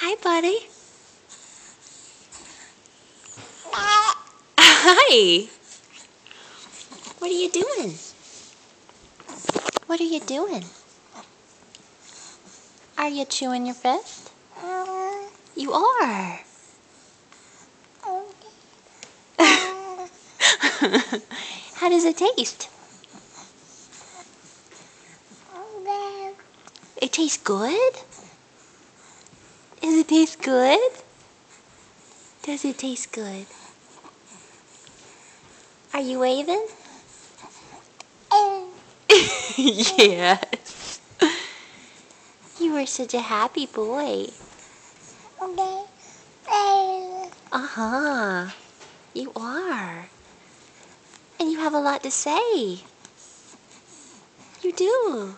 Hi, buddy. Hi. What are you doing? What are you doing? Are you chewing your fist? You are. How does it taste? It tastes good? Does it taste good? Does it taste good? Are you waving? Yes. You are such a happy boy. Uh-huh. You are. And you have a lot to say. You do.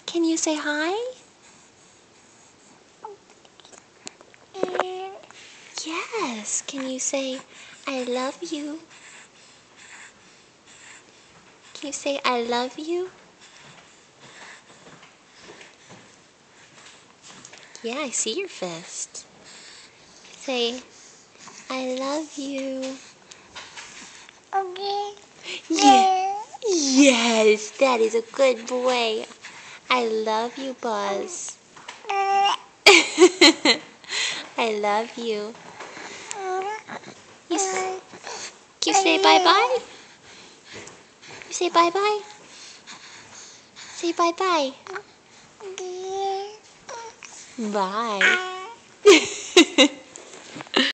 Can you say hi? Yes. Can you say, I love you? Can you say, I love you? Yeah, I see your fist. Say, I love you. Yeah. Yes, that is a good boy. I love you, Buzz. I love you. You say bye-bye? You say bye-bye? Say bye-bye. Bye.